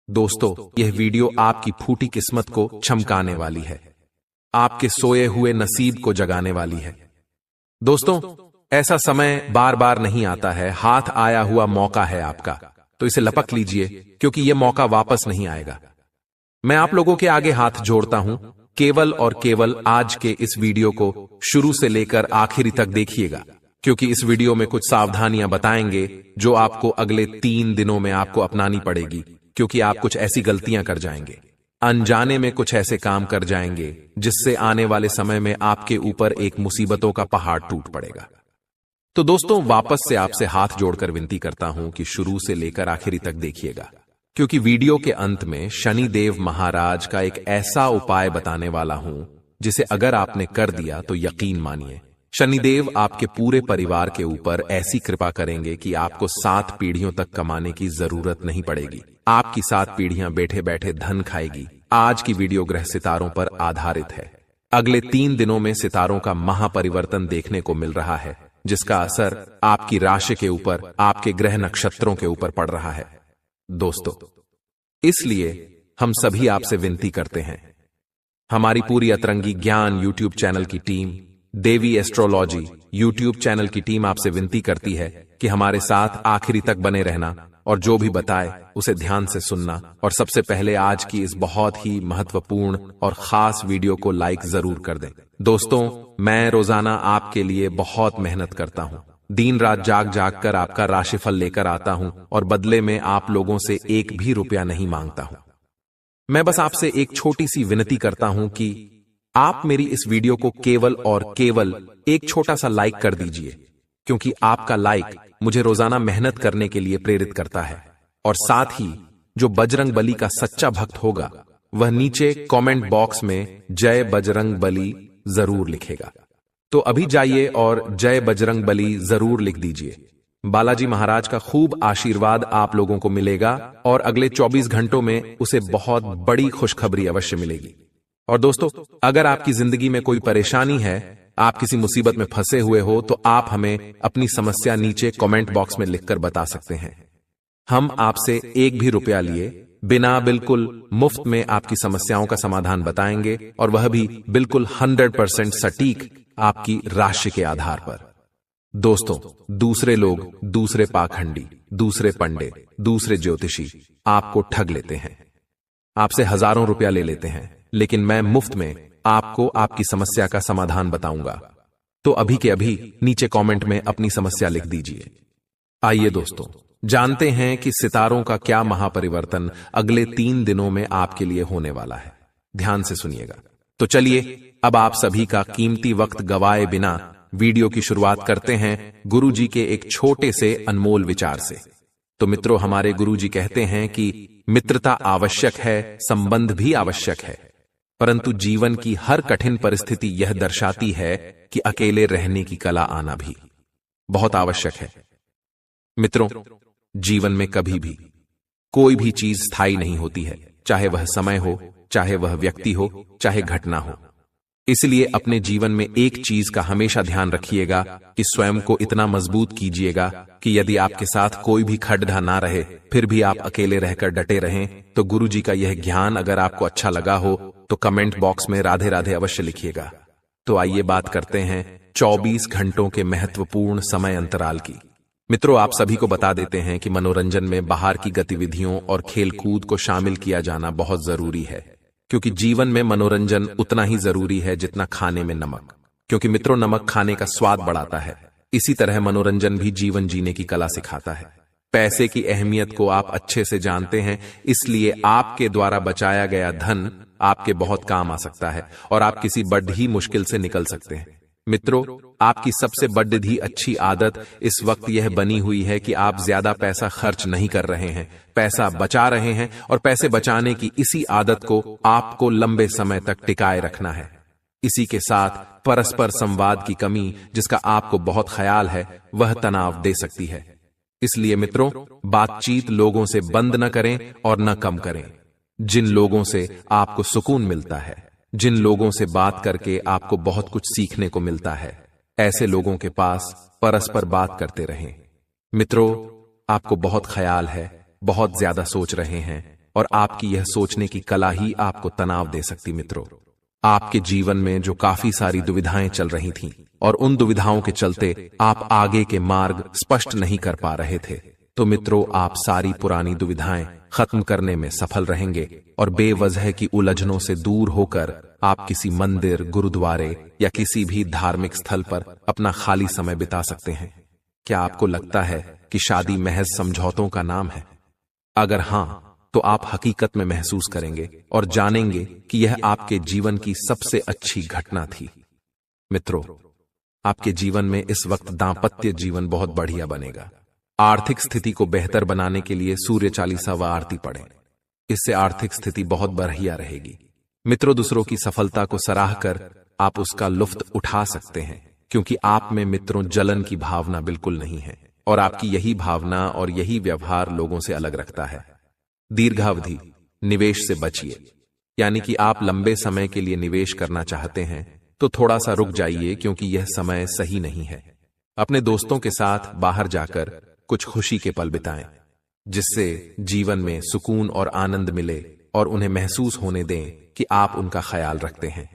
दोस्तों, यह वीडियो आपकी फूटी किस्मत को चमकाने वाली है, आपके सोए हुए नसीब को जगाने वाली है। दोस्तों, ऐसा समय बार बार नहीं आता है, हाथ आया हुआ मौका है आपका, तो इसे लपक लीजिए क्योंकि यह मौका वापस नहीं आएगा। मैं आप लोगों के आगे हाथ जोड़ता हूं, केवल और केवल आज के इस वीडियो को शुरू से लेकर आखिरी तक देखिएगा, क्योंकि इस वीडियो में कुछ सावधानियां बताएंगे जो आपको अगले 3 दिनों में आपको अपनानी पड़ेगी, क्योंकि आप कुछ ऐसी गलतियां कर जाएंगे, अनजाने में कुछ ऐसे काम कर जाएंगे जिससे आने वाले समय में आपके ऊपर एक मुसीबतों का पहाड़ टूट पड़ेगा। तो दोस्तों, वापस से आपसे हाथ जोड़कर विनती करता हूं कि शुरू से लेकर आखिरी तक देखिएगा, क्योंकि वीडियो के अंत में शनिदेव महाराज का एक ऐसा उपाय बताने वाला हूं जिसे अगर आपने कर दिया तो यकीन मानिए, शनिदेव आपके पूरे परिवार के ऊपर ऐसी कृपा करेंगे कि आपको 7 पीढ़ियों तक कमाने की जरूरत नहीं पड़ेगी। आपकी 7 पीढ़ियां बैठे बैठे धन खाएगी। आज की वीडियो ग्रह सितारों पर आधारित है। अगले 3 दिनों में सितारों का महापरिवर्तन देखने को मिल रहा है, जिसका असर आपकी राशि के ऊपर, आपके ग्रह नक्षत्रों के ऊपर पड़ रहा है। दोस्तों, इसलिए हम सभी आपसे विनती करते हैं, हमारी पूरी अतरंगी ज्ञान यूट्यूब चैनल की टीम, देवी एस्ट्रोलॉजी यूट्यूब चैनल की टीम आपसे विनती करती है कि हमारे साथ आखिरी तक बने रहना और जो भी बताए उसे ध्यान से सुनना, और सबसे पहले आज की इस बहुत ही महत्वपूर्ण और खास वीडियो को लाइक जरूर कर दें। दोस्तों, मैं रोजाना आपके लिए बहुत मेहनत करता हूं, दिन रात जाग जाग कर आपका राशिफल लेकर आता हूं और बदले में आप लोगों से 1 भी रुपया नहीं मांगता हूं। मैं बस आपसे एक छोटी सी विनती करता हूं कि आप मेरी इस वीडियो को केवल और केवल एक छोटा सा लाइक कर दीजिए, क्योंकि आपका लाइक मुझे रोजाना मेहनत करने के लिए प्रेरित करता है। और साथ ही जो बजरंग बली का सच्चा भक्त होगा वह नीचे कमेंट बॉक्स में जय बजरंग बली जरूर लिखेगा। तो अभी जाइए और जय बजरंग बली जरूर लिख दीजिए। बालाजी महाराज का खूब आशीर्वाद आप लोगों को मिलेगा और अगले 24 घंटों में उसे बहुत बड़ी खुशखबरी अवश्य मिलेगी। और दोस्तों, अगर आपकी जिंदगी में कोई परेशानी है, आप किसी मुसीबत में फंसे हुए हो, तो आप हमें अपनी समस्या नीचे कमेंट बॉक्स में लिखकर बता सकते हैं। हम आपसे 1 भी रुपया लिए बिना बिल्कुल मुफ्त में आपकी समस्याओं का समाधान बताएंगे, और वह भी बिल्कुल 100% सटीक आपकी राशि के आधार पर। दोस्तों, दूसरे लोग, दूसरे पाखंडी, दूसरे पंडित, दूसरे ज्योतिषी आपको ठग लेते हैं, आपसे हजारों रुपया ले लेते हैं, लेकिन मैं मुफ्त में आपको आपकी समस्या का समाधान बताऊंगा। तो अभी के अभी नीचे कमेंट में अपनी समस्या लिख दीजिए। आइए दोस्तों, जानते हैं कि सितारों का क्या महापरिवर्तन अगले 3 दिनों में आपके लिए होने वाला है। ध्यान से सुनिएगा। तो चलिए, अब आप सभी का कीमती वक्त गवाए बिना वीडियो की शुरुआत करते हैं गुरुजी के एक छोटे से अनमोल विचार से। तो मित्रों, हमारे गुरुजी कहते हैं कि मित्रता आवश्यक है, संबंध भी आवश्यक है, परंतु जीवन की हर कठिन परिस्थिति यह दर्शाती है कि अकेले रहने की कला आना भी बहुत आवश्यक है। मित्रों, जीवन में कभी भी कोई भी चीज स्थायी नहीं होती है, चाहे वह समय हो, चाहे वह व्यक्ति हो, चाहे घटना हो। इसलिए अपने जीवन में एक चीज का हमेशा ध्यान रखिएगा कि स्वयं को इतना मजबूत कीजिएगा कि यदि आपके साथ कोई भी खड्डा ना रहे, फिर भी आप अकेले रहकर डटे रहें। तो गुरुजी का यह ज्ञान अगर आपको अच्छा लगा हो तो कमेंट बॉक्स में राधे राधे अवश्य लिखिएगा। तो आइए बात करते हैं 24 घंटों के महत्वपूर्ण समय अंतराल की। मित्रों, आप सभी को बता देते हैं कि मनोरंजन में बाहर की गतिविधियों और खेलकूद को शामिल किया जाना बहुत जरूरी है, क्योंकि जीवन में मनोरंजन उतना ही जरूरी है जितना खाने में नमक। क्योंकि मित्रों, नमक खाने का स्वाद बढ़ाता है, इसी तरह मनोरंजन भी जीवन जीने की कला सिखाता है। पैसे की अहमियत को आप अच्छे से जानते हैं, इसलिए आपके द्वारा बचाया गया धन आपके बहुत काम आ सकता है और आप किसी बड़ी मुश्किल से निकल सकते हैं। मित्रों, आपकी सबसे बड़ी अच्छी आदत इस वक्त यह बनी हुई है कि आप ज्यादा पैसा खर्च नहीं कर रहे हैं, पैसा बचा रहे हैं, और पैसे बचाने की इसी आदत को आपको लंबे समय तक टिकाए रखना है। इसी के साथ परस्पर संवाद की कमी, जिसका आपको बहुत ख्याल है, वह तनाव दे सकती है। इसलिए मित्रों, बातचीत लोगों से बंद न करें और न कम करें। जिन लोगों से आपको सुकून मिलता है, जिन लोगों से बात करके आपको बहुत कुछ सीखने को मिलता है, ऐसे लोगों के पास परस्पर बात करते रहें। मित्रों, आपको बहुत ख्याल है, बहुत ज्यादा सोच रहे हैं, और आपकी यह सोचने की कला ही आपको तनाव दे सकती। मित्रों, आपके जीवन में जो काफी सारी दुविधाएं चल रही थीं और उन दुविधाओं के चलते आप आगे के मार्ग स्पष्ट नहीं कर पा रहे थे, तो मित्रों, आप सारी पुरानी दुविधाएं खत्म करने में सफल रहेंगे और बेवजह की उलझनों से दूर होकर आप किसी मंदिर, गुरुद्वारे या किसी भी धार्मिक स्थल पर अपना खाली समय बिता सकते हैं। क्या आपको लगता है कि शादी महज समझौतों का नाम है? अगर हां, तो आप हकीकत में महसूस करेंगे और जानेंगे कि यह आपके जीवन की सबसे अच्छी घटना थी। मित्रों, आपके जीवन में इस वक्त दांपत्य जीवन बहुत बढ़िया बनेगा। आर्थिक स्थिति को बेहतर बनाने के लिए सूर्य चालीसा व आरती पढ़ें। इससे आर्थिक स्थिति बहुत बढ़िया रहेगी। मित्रों, दूसरों की सफलता को सराह कर आप उसका लुफ्त उठा सकते हैं, क्योंकि आप में मित्रों जलन की भावना बिल्कुल नहीं है और आपकी यही भावना और यही व्यवहार लोगों से अलग रखता है। दीर्घावधि निवेश से बचिए, यानी कि आप लंबे समय के लिए निवेश करना चाहते हैं तो थोड़ा सा रुक जाइए, क्योंकि यह समय सही नहीं है। अपने दोस्तों के साथ बाहर जाकर कुछ खुशी के पल बिताएं, जिससे जीवन में सुकून और आनंद मिले और उन्हें महसूस होने दें कि आप उनका ख्याल रखते हैं।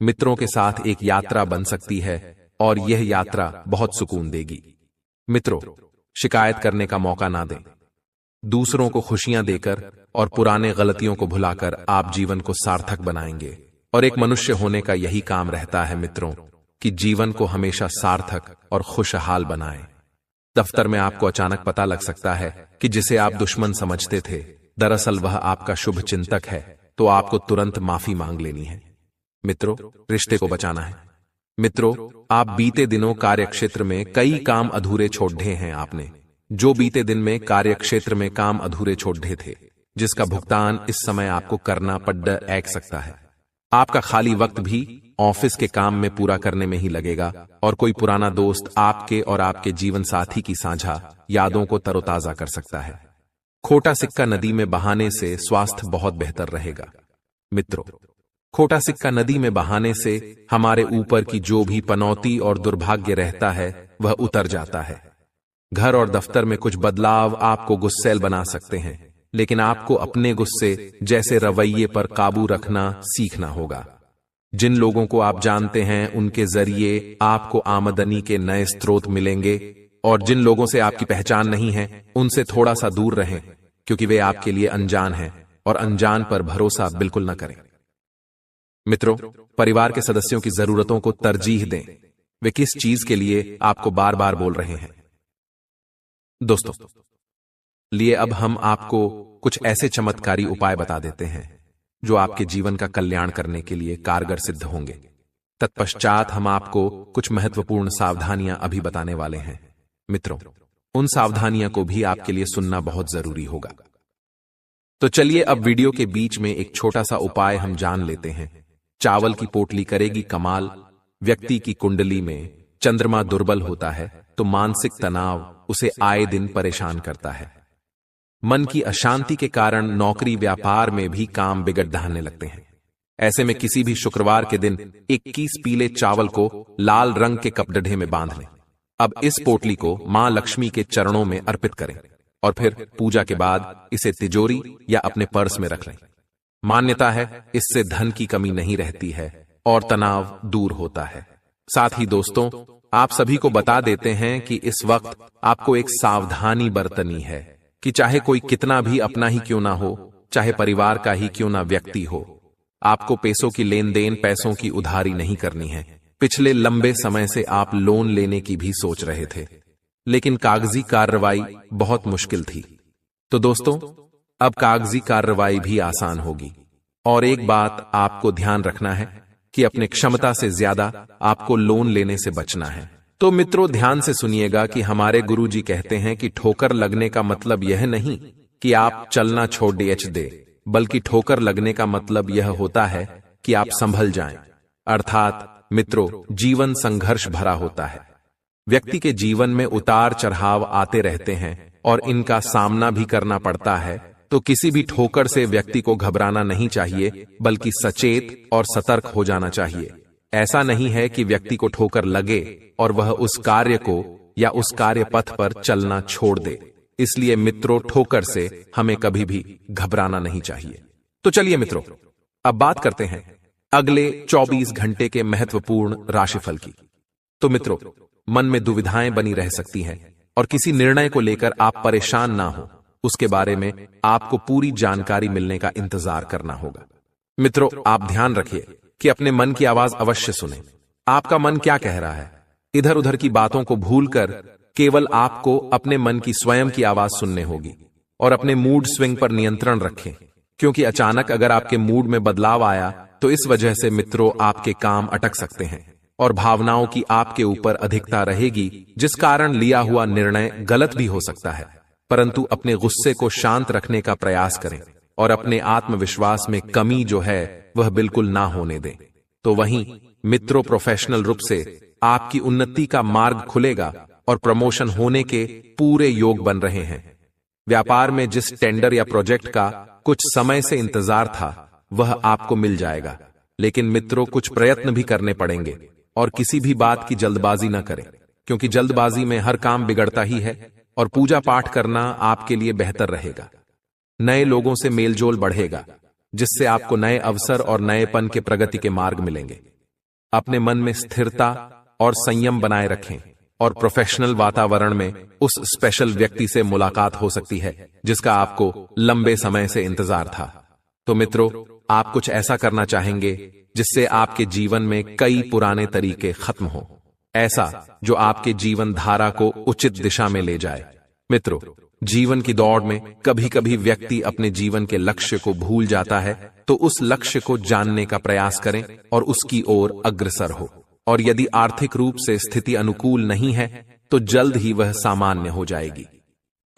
मित्रों के साथ एक यात्रा बन सकती है और यह यात्रा बहुत सुकून देगी। मित्रों, शिकायत करने का मौका ना दें। दूसरों को खुशियां देकर और पुराने गलतियों को भुलाकर आप जीवन को सार्थक बनाएंगे। और एक मनुष्य होने का यही काम रहता है मित्रों, कि जीवन को हमेशा सार्थक और खुशहाल बनाएं। दफ्तर में आपको अचानक पता लग सकता है कि जिसे आप दुश्मन समझते थे, दरअसल वह आपका शुभ चिंतक है, तो आपको तुरंत माफी मांग लेनी है। मित्रों, रिश्ते को बचाना है। मित्रों, आप बीते दिनों कार्यक्षेत्र में कई काम अधूरे छोड़ दिए हैं। आपने जो बीते दिन में कार्यक्षेत्र में काम अधूरे छोड़ दिए थे, जिसका भुगतान इस समय आपको करना पड़ सकता है। आपका खाली वक्त भी ऑफिस के काम में पूरा करने में ही लगेगा और कोई पुराना दोस्त आपके और आपके जीवन साथी की साझा यादों को तरोताजा कर सकता है। खोटा सिक्का नदी में बहाने से स्वास्थ्य बहुत बेहतर रहेगा। मित्रों, खोटा सिक्का नदी में बहाने से हमारे ऊपर की जो भी पनौती और दुर्भाग्य रहता है वह उतर जाता है। घर और दफ्तर में कुछ बदलाव आपको गुस्सैल बना सकते हैं, लेकिन आपको अपने गुस्से जैसे रवैये पर काबू रखना सीखना होगा। जिन लोगों को आप जानते हैं उनके जरिए आपको आमदनी के नए स्रोत मिलेंगे, और जिन लोगों से आपकी पहचान नहीं है उनसे थोड़ा सा दूर रहें, क्योंकि वे आपके लिए अनजान हैं और अनजान पर भरोसा बिल्कुल न करें। मित्रों, परिवार के सदस्यों की जरूरतों को तरजीह दें। वे किस चीज के लिए आपको बार बार बोल रहे हैं। दोस्तों, लिए अब हम आपको कुछ ऐसे चमत्कारी उपाय बता देते हैं जो आपके जीवन का कल्याण करने के लिए कारगर सिद्ध होंगे। तत्पश्चात हम आपको कुछ महत्वपूर्ण सावधानियां अभी बताने वाले हैं। मित्रों, उन सावधानियों को भी आपके लिए सुनना बहुत जरूरी होगा। तो चलिए अब वीडियो के बीच में एक छोटा सा उपाय हम जान लेते हैं। चावल की पोटली करेगी कमाल। व्यक्ति की कुंडली में चंद्रमा दुर्बल होता है तो मानसिक तनाव उसे आए दिन परेशान करता है। मन की अशांति के कारण नौकरी व्यापार में भी काम बिगड़ ढाने लगते हैं। ऐसे में किसी भी शुक्रवार के दिन 21 पीले चावल को लाल रंग के कपड़े में बांध लें। अब इस पोटली को मां लक्ष्मी के चरणों में अर्पित करें और फिर पूजा के बाद इसे तिजोरी या अपने पर्स में रख लें। मान्यता है इससे धन की कमी नहीं रहती है और तनाव दूर होता है। साथ ही दोस्तों, आप सभी को बता देते हैं कि इस वक्त आपको एक सावधानी बरतनी है कि चाहे कोई कितना भी अपना ही क्यों ना हो, चाहे परिवार का ही क्यों ना व्यक्ति हो, आपको पैसों की लेन देन, पैसों की उधारी नहीं करनी है। पिछले लंबे समय से आप लोन लेने की भी सोच रहे थे, लेकिन कागजी कार्रवाई बहुत मुश्किल थी। तो दोस्तों, अब कागजी कार्रवाई भी आसान होगी। और एक बात आपको ध्यान रखना है कि अपने क्षमता से ज्यादा आपको लोन लेने से बचना है। तो मित्रों, ध्यान से सुनिएगा कि हमारे गुरुजी कहते हैं कि ठोकर लगने का मतलब यह नहीं कि आप चलना छोड़ दे, बल्कि ठोकर लगने का मतलब यह होता है कि आप संभल जाएं। अर्थात मित्रों, जीवन संघर्ष भरा होता है। व्यक्ति के जीवन में उतार चढ़ाव आते रहते हैं और इनका सामना भी करना पड़ता है। तो किसी भी ठोकर से व्यक्ति को घबराना नहीं चाहिए, बल्कि सचेत और सतर्क हो जाना चाहिए। ऐसा नहीं है कि व्यक्ति को ठोकर लगे और वह उस कार्य को या उस कार्य पथ पर चलना छोड़ दे। इसलिए मित्रों, ठोकर से हमें कभी भी घबराना नहीं चाहिए। तो चलिए मित्रों, अब बात करते हैं अगले 24 घंटे के महत्वपूर्ण राशिफल की। तो मित्रों, मन में दुविधाएं बनी रह सकती हैं और किसी निर्णय को लेकर आप परेशान ना हो, उसके बारे में आपको पूरी जानकारी मिलने का इंतजार करना होगा। मित्रों, आप ध्यान रखिए कि अपने मन की आवाज अवश्य सुने। आपका मन क्या कह रहा है, इधर उधर की बातों को भूलकर केवल आपको अपने मन की स्वयं की आवाज सुनने होगी। और अपने मूड स्विंग पर नियंत्रण रखें, क्योंकि अचानक अगर आपके मूड में बदलाव आया तो इस वजह से मित्रों आपके काम अटक सकते हैं और भावनाओं की आपके ऊपर अधिकता रहेगी, जिस कारण लिया हुआ निर्णय गलत भी हो सकता है। परंतु अपने गुस्से को शांत रखने का प्रयास करें और अपने आत्मविश्वास में कमी जो है वह बिल्कुल ना होने दें। तो वहीं मित्रों, प्रोफेशनल रूप से आपकी उन्नति का मार्ग खुलेगा और प्रमोशन होने के पूरे योग बन रहे हैं। व्यापार में जिस टेंडर या प्रोजेक्ट का कुछ समय से इंतजार था वह आपको मिल जाएगा, लेकिन मित्रों कुछ प्रयत्न भी करने पड़ेंगे और किसी भी बात की जल्दबाजी न करें, क्योंकि जल्दबाजी में हर काम बिगड़ता ही है और पूजा पाठ करना आपके लिए बेहतर रहेगा। नए लोगों से मेलजोल बढ़ेगा, जिससे आपको नए अवसर और नएपन के प्रगति के मार्ग मिलेंगे। अपने मन में स्थिरता और संयम बनाए रखें और प्रोफेशनल वातावरण में उस स्पेशल व्यक्ति से मुलाकात हो सकती है जिसका आपको लंबे समय से इंतजार था। तो मित्रों, आप कुछ ऐसा करना चाहेंगे जिससे आपके जीवन में कई पुराने तरीके खत्म हो, ऐसा जो आपके जीवन धारा को उचित दिशा में ले जाए। मित्रों, जीवन की दौड़ में कभी कभी व्यक्ति अपने जीवन के लक्ष्य को भूल जाता है, तो उस लक्ष्य को जानने का प्रयास करें और उसकी ओर अग्रसर हो। और यदि आर्थिक रूप से स्थिति अनुकूल नहीं है तो जल्द ही वह सामान्य हो जाएगी।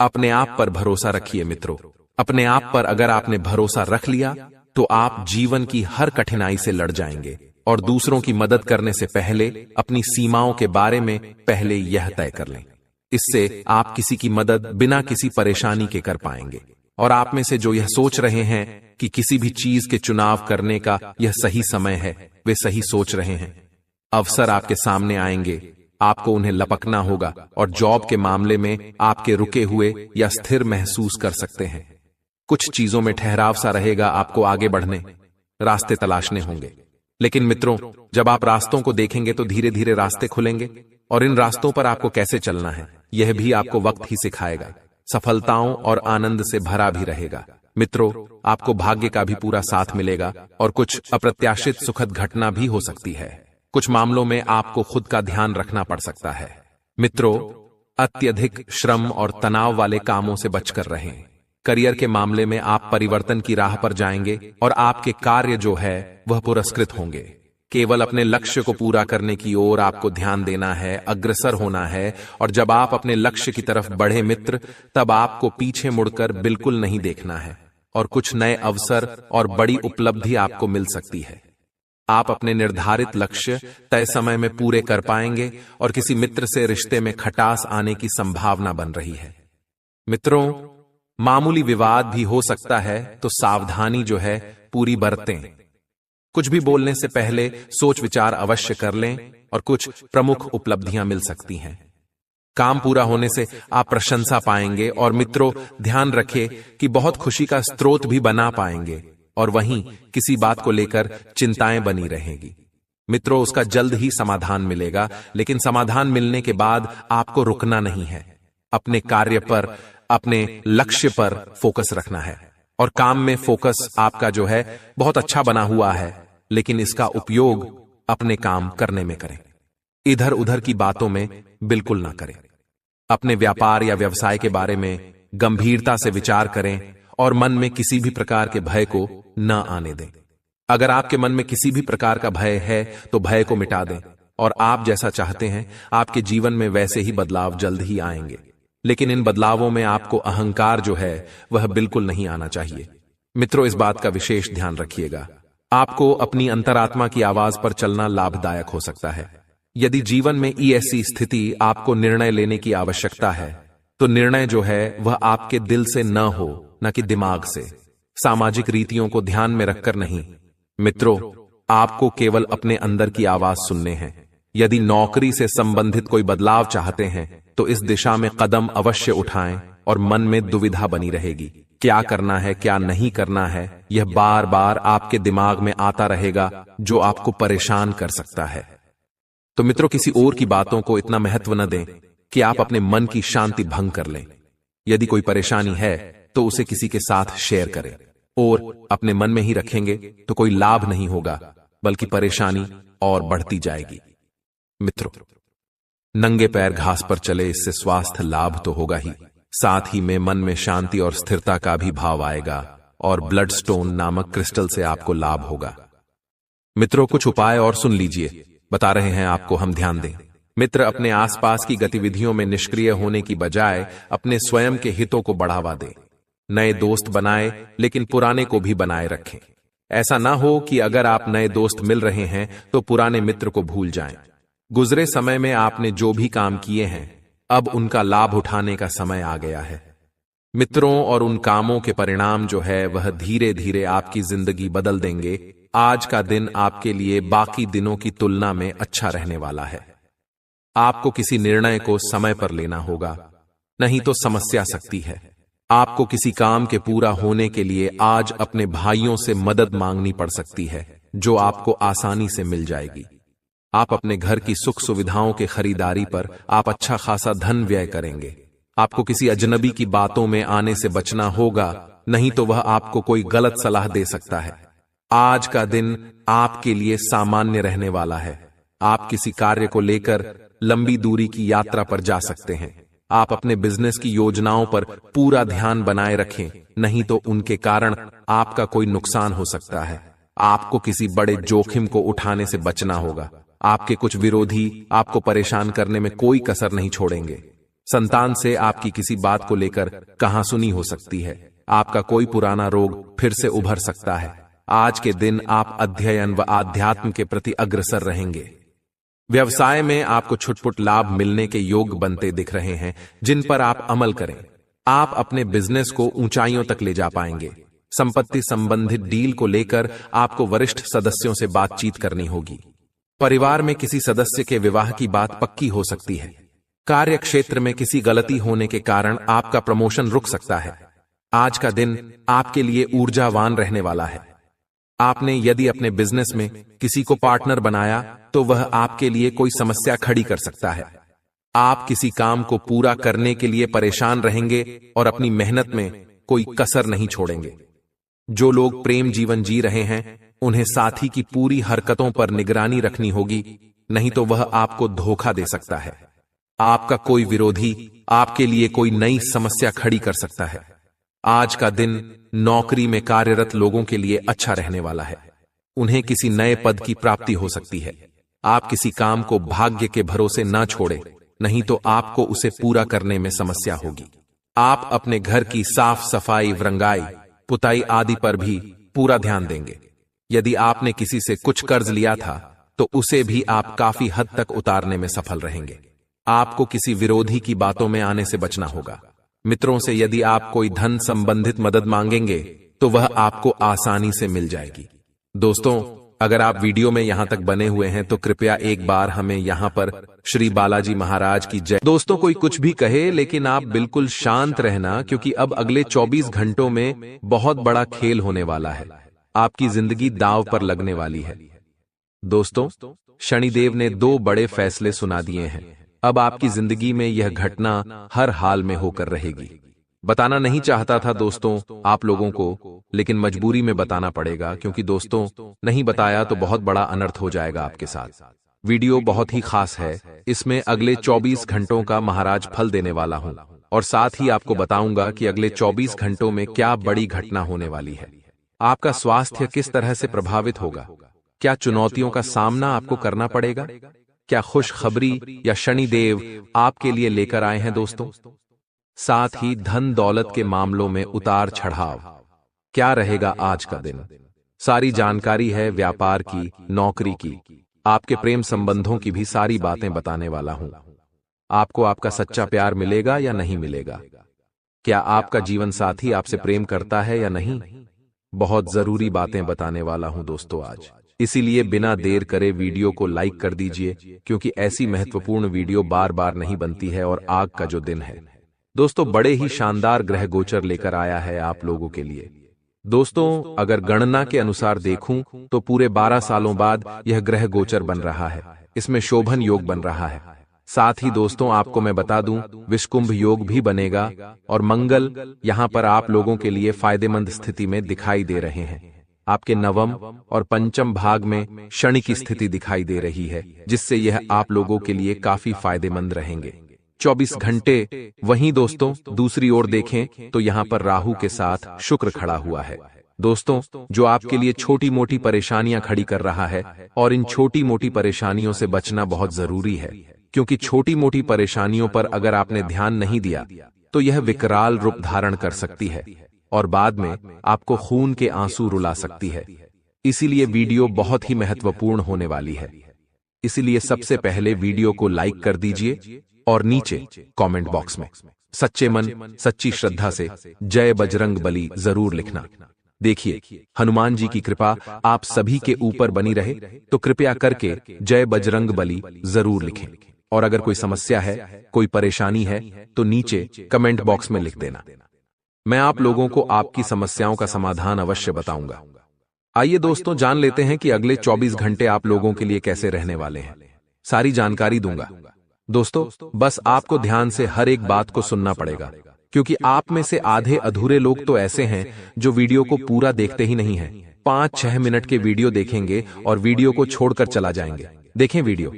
अपने आप पर भरोसा रखिए मित्रों। अपने आप पर अगर आपने भरोसा रख लिया तो आप जीवन की हर कठिनाई से लड़ जाएंगे और दूसरों की मदद करने से पहले अपनी सीमाओं के बारे में पहले यह तय कर लें। इससे आप किसी की मदद बिना किसी परेशानी के कर पाएंगे। और आप में से जो यह सोच रहे हैं कि किसी भी चीज के चुनाव करने का यह सही समय है, वे सही सोच रहे हैं। अवसर आपके सामने आएंगे, आपको उन्हें लपकना होगा और जॉब के मामले में आपके रुके हुए या स्थिर महसूस कर सकते हैं। कुछ चीजों में ठहराव सा रहेगा, आपको आगे बढ़ने रास्ते तलाशने होंगे। लेकिन मित्रों, जब आप रास्तों को देखेंगे तो धीरे धीरे रास्ते खुलेंगे और इन रास्तों पर आपको कैसे चलना है यह भी आपको वक्त ही सिखाएगा। सफलताओं और आनंद से भरा भी रहेगा। मित्रों, आपको भाग्य का भी पूरा साथ मिलेगा और कुछ अप्रत्याशित सुखद घटना भी हो सकती है। कुछ मामलों में आपको खुद का ध्यान रखना पड़ सकता है। मित्रों, अत्यधिक श्रम और तनाव वाले कामों से बचकर रहें। करियर के मामले में आप परिवर्तन की राह पर जाएंगे और आपके कार्य जो है वह पुरस्कृत होंगे। केवल अपने लक्ष्य को पूरा करने की ओर आपको ध्यान देना है, अग्रसर होना है। और जब आप अपने लक्ष्य की तरफ बढ़े मित्र, तब आपको पीछे मुड़कर बिल्कुल नहीं देखना है और कुछ नए अवसर और बड़ी उपलब्धि आपको मिल सकती है। आप अपने निर्धारित लक्ष्य तय समय में पूरे कर पाएंगे और किसी मित्र से रिश्ते में खटास आने की संभावना बन रही है। मित्रों, मामूली विवाद भी हो सकता है, तो सावधानी जो है पूरी बरतें। कुछ भी बोलने से पहले सोच विचार अवश्य कर लें और कुछ प्रमुख उपलब्धियां मिल सकती हैं। काम पूरा होने से आप प्रशंसा पाएंगे और मित्रों, ध्यान रखें कि बहुत खुशी का स्रोत भी बना पाएंगे और वहीं किसी बात को लेकर चिंताएं बनी रहेंगी। मित्रों, उसका जल्द ही समाधान मिलेगा, लेकिन समाधान मिलने के बाद आपको रुकना नहीं है। अपने कार्य पर, अपने लक्ष्य पर फोकस रखना है और काम में फोकस आपका जो है बहुत अच्छा बना हुआ है, लेकिन इसका उपयोग अपने काम करने में करें। इधर उधर की बातों में बिल्कुल ना करें। अपने व्यापार या व्यवसाय के बारे में गंभीरता से विचार करें और मन में किसी भी प्रकार के भय को न आने दें। अगर आपके मन में किसी भी प्रकार का भय है तो भय को मिटा दें और आप जैसा चाहते हैं आपके जीवन में वैसे ही बदलाव जल्द ही आएंगे। लेकिन इन बदलावों में आपको अहंकार जो है वह बिल्कुल नहीं आना चाहिए। मित्रों, इस बात का विशेष ध्यान रखिएगा। आपको अपनी अंतरात्मा की आवाज पर चलना लाभदायक हो सकता है। यदि जीवन में ऐसी स्थिति आपको निर्णय लेने की आवश्यकता है तो निर्णय जो है वह आपके दिल से न हो, न कि दिमाग से। सामाजिक रीतियों को ध्यान में रखकर नहीं। मित्रों, आपको केवल अपने अंदर की आवाज सुनने हैं। यदि नौकरी से संबंधित कोई बदलाव चाहते हैं तो इस दिशा में कदम अवश्य उठाएं और मन में दुविधा बनी रहेगी। क्या करना है, क्या नहीं करना है, यह बार बार आपके दिमाग में आता रहेगा, जो आपको परेशान कर सकता है। तो मित्रों, किसी और की बातों को इतना महत्व न दें कि आप अपने मन की शांति भंग कर लें। यदि कोई परेशानी है तो उसे किसी के साथ शेयर करें, और अपने मन में ही रखेंगे तो कोई लाभ नहीं होगा, बल्कि परेशानी और बढ़ती जाएगी। मित्रों, नंगे पैर घास पर चले, इससे स्वास्थ्य लाभ तो होगा ही, साथ ही में मन में शांति और स्थिरता का भी भाव आएगा, और ब्लड स्टोन नामक क्रिस्टल से आपको लाभ होगा। मित्रों, कुछ उपाय और सुन लीजिए, बता रहे हैं आपको, हम ध्यान दें। मित्र, अपने आसपास की गतिविधियों में निष्क्रिय होने की बजाय अपने स्वयं के हितों को बढ़ावा दें। नए दोस्त बनाए, लेकिन पुराने को भी बनाए रखें। ऐसा ना हो कि अगर आप नए दोस्त मिल रहे हैं तो पुराने मित्र को भूल जाएं। गुजरे समय में आपने जो भी काम किए हैं, अब उनका लाभ उठाने का समय आ गया है। मित्रों, और उन कामों के परिणाम जो है वह धीरे धीरे आपकी जिंदगी बदल देंगे। आज का दिन आपके लिए बाकी दिनों की तुलना में अच्छा रहने वाला है। आपको किसी निर्णय को समय पर लेना होगा, नहीं तो समस्या सकती है। आपको किसी काम के पूरा होने के लिए आज अपने भाइयों से मदद मांगनी पड़ सकती है, जो आपको आसानी से मिल जाएगी। आप अपने घर की सुख सुविधाओं के खरीदारी पर आप अच्छा खासा धन व्यय करेंगे। आपको किसी अजनबी की बातों में आने से बचना होगा, नहीं तो वह आपको कोई गलत सलाह दे सकता है। आज का दिन आपके लिए सामान्य रहने वाला है। आप किसी कार्य को लेकर लंबी दूरी की यात्रा पर जा सकते हैं। आप अपने बिजनेस की योजनाओं पर पूरा ध्यान बनाए रखें, नहीं तो उनके कारण आपका कोई नुकसान हो सकता है। आपको किसी बड़े जोखिम को उठाने से बचना होगा। आपके कुछ विरोधी आपको परेशान करने में कोई कसर नहीं छोड़ेंगे। संतान से आपकी किसी बात को लेकर कहासुनी हो सकती है। आपका कोई पुराना रोग फिर से उभर सकता है। आज के दिन आप अध्ययन व आध्यात्म के प्रति अग्रसर रहेंगे। व्यवसाय में आपको छुटपुट लाभ मिलने के योग बनते दिख रहे हैं, जिन पर आप अमल करें। आप अपने बिजनेस को ऊंचाइयों तक ले जा पाएंगे। संपत्ति संबंधित डील को लेकर आपको वरिष्ठ सदस्यों से बातचीत करनी होगी। परिवार में किसी सदस्य के विवाह की बात पक्की हो सकती है। कार्य क्षेत्र में किसी गलती होने के कारण आपका प्रमोशन रुक सकता है। आज का दिन आपके लिए ऊर्जावान रहने वाला है। आपने यदि अपने बिजनेस में किसी को पार्टनर बनाया तो वह आपके लिए कोई समस्या खड़ी कर सकता है। आप किसी काम को पूरा करने के लिए परेशान रहेंगे और अपनी मेहनत में कोई कसर नहीं छोड़ेंगे। जो लोग प्रेम जीवन जी रहे हैं, उन्हें साथी की पूरी हरकतों पर निगरानी रखनी होगी, नहीं तो वह आपको धोखा दे सकता है। आपका कोई विरोधी आपके लिए कोई नई समस्या खड़ी कर सकता है। आज का दिन नौकरी में कार्यरत लोगों के लिए अच्छा रहने वाला है। उन्हें किसी नए पद की प्राप्ति हो सकती है। आप किसी काम को भाग्य के भरोसे न छोड़ें, नहीं तो आपको उसे पूरा करने में समस्या होगी। आप अपने घर की साफ सफाई, रंगाई, पुताई आदि पर भी पूरा ध्यान देंगे। यदि आपने किसी से कुछ कर्ज लिया था तो उसे भी आप काफी हद तक उतारने में सफल रहेंगे। आपको किसी विरोधी की बातों में आने से बचना होगा। मित्रों से यदि आप कोई धन संबंधित मदद मांगेंगे तो वह आपको आसानी से मिल जाएगी। दोस्तों, अगर आप वीडियो में यहां तक बने हुए हैं तो कृपया एक बार हमें यहां पर श्री बालाजी महाराज की जय। दोस्तों, कोई कुछ भी कहे, लेकिन आप बिल्कुल शांत रहना, क्योंकि अब अगले 24 घंटों में बहुत बड़ा खेल होने वाला है। आपकी जिंदगी दांव पर लगने वाली है। दोस्तों, शनिदेव ने 2 बड़े फैसले सुना दिए हैं। अब आपकी जिंदगी में यह घटना हर हाल में होकर रहेगी। बताना नहीं चाहता था दोस्तों आप लोगों को, लेकिन मजबूरी में बताना पड़ेगा, क्योंकि दोस्तों नहीं बताया तो बहुत बड़ा अनर्थ हो जाएगा आपके साथ। वीडियो बहुत ही खास है। इसमें अगले 24 घंटों का महाराज फल देने वाला हूं, और साथ ही आपको बताऊंगा कि अगले 24 घंटों में क्या बड़ी घटना होने वाली है। आपका स्वास्थ्य किस तरह से प्रभावित होगा, क्या चुनौतियों का सामना आपको करना पड़ेगा, क्या खुशखबरी या शनिदेव आपके लिए लेकर आए हैं दोस्तों। साथ ही धन दौलत के मामलों में उतार चढ़ाव क्या रहेगा आज का दिन। सारी जानकारी है व्यापार की, नौकरी की, आपके प्रेम संबंधों की भी सारी बातें बताने वाला हूं। आपको आपका सच्चा प्यार मिलेगा या नहीं मिलेगा, क्या आपका जीवन साथी आपसे प्रेम करता है या नहीं, बहुत जरूरी बातें बताने वाला हूं दोस्तों आज। इसीलिए बिना देर करे वीडियो को लाइक कर दीजिए, क्योंकि ऐसी महत्वपूर्ण वीडियो बार बार नहीं बनती है और आज का जो दिन है दोस्तों बड़े ही शानदार ग्रह गोचर लेकर आया है आप लोगों के लिए। दोस्तों अगर गणना के अनुसार देखूं तो पूरे 12 सालों बाद यह ग्रह गोचर बन रहा है। इसमें शोभन योग बन रहा है। साथ ही दोस्तों आपको मैं बता दूं विषकुंभ योग भी बनेगा और मंगल यहां पर आप लोगों के लिए फायदेमंद स्थिति में दिखाई दे रहे हैं। आपके नवम और पंचम भाग में शनि की स्थिति दिखाई दे रही है, जिससे यह आप लोगों के लिए काफी फायदेमंद रहेंगे 24 घंटे। वहीं दोस्तों दूसरी ओर देखें तो यहां पर राहु के साथ शुक्र खड़ा हुआ है। दोस्तों जो आपके लिए छोटी मोटी परेशानियां खड़ी कर रहा है, और इन छोटी मोटी परेशानियों से बचना बहुत जरूरी है, क्योंकि छोटी मोटी परेशानियों पर अगर आपने ध्यान नहीं दिया तो यह विकराल रूप धारण कर सकती है और बाद में आपको खून के आंसू रुला सकती है। इसीलिए वीडियो बहुत ही महत्वपूर्ण होने वाली है। इसीलिए सबसे पहले वीडियो को लाइक कर दीजिए और नीचे कमेंट बॉक्स में सच्चे मन सच्ची श्रद्धा से जय बजरंग बली जरूर लिखना। देखिए हनुमान जी की कृपा आप सभी के ऊपर बनी रहे, तो कृपया करके जय बजरंग बली जरूर लिखें। और अगर कोई समस्या है, कोई परेशानी है, तो नीचे कमेंट बॉक्स में लिख देना। मैं आप लोगों को आपकी समस्याओं का समाधान अवश्य बताऊंगा। आइए दोस्तों जान लेते हैं कि अगले 24 घंटे आप लोगों के लिए कैसे रहने वाले हैं। सारी जानकारी दूंगा। दोस्तों बस आपको ध्यान से हर एक बात को सुनना पड़ेगा, क्योंकि आप में से आधे अधूरे लोग तो ऐसे हैं जो वीडियो को पूरा देखते ही नहीं हैं। 5-6 मिनट के वीडियो देखेंगे और वीडियो को छोड़कर चला जाएंगे। देखें वीडियो,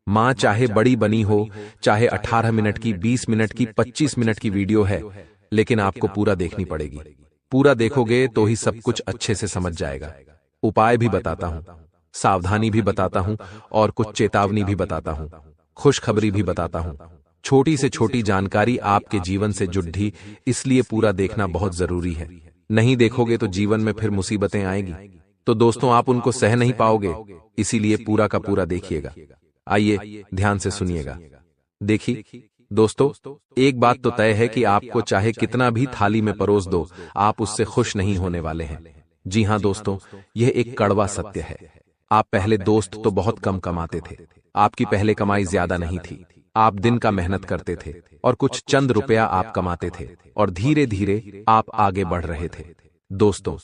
मां चाहे बड़ी बनी हो, चाहे 18 मिनट की, 20 मिनट की, 25 मिनट की वीडियो है, लेकिन आपको पूरा देखनी पड़ेगी। पूरा देखोगे तो ही सब कुछ अच्छे से समझ जाएगा। उपाय भी बताता हूं, सावधानी भी बताता हूं और कुछ चेतावनी भी बताता हूं, खुशखबरी भी बताता हूं। छोटी से छोटी जानकारी आपके जीवन से जुड़ी, इसलिए पूरा देखना बहुत जरूरी है। नहीं देखोगे तो जीवन में फिर मुसीबतें आएगी, तो दोस्तों आप उनको सह नहीं पाओगे। इसीलिए पूरा का पूरा देखिएगा। आइए ध्यान से सुनिएगा। देखिए दोस्तों एक बात तो तय है कि आपको चाहे कितना भी थाली में परोस दो, आप उससे खुश नहीं होने वाले हैं। जी हां दोस्तों, यह एक कड़वा सत्य है। आप पहले दोस्त तो बहुत कम कमाते थे, आपकी पहले कमाई ज्यादा नहीं थी। आप दिन का मेहनत करते थे और कुछ चंद रुपया आप कमाते थे और धीरे धीरे आप आगे बढ़ रहे थे। दोस्तों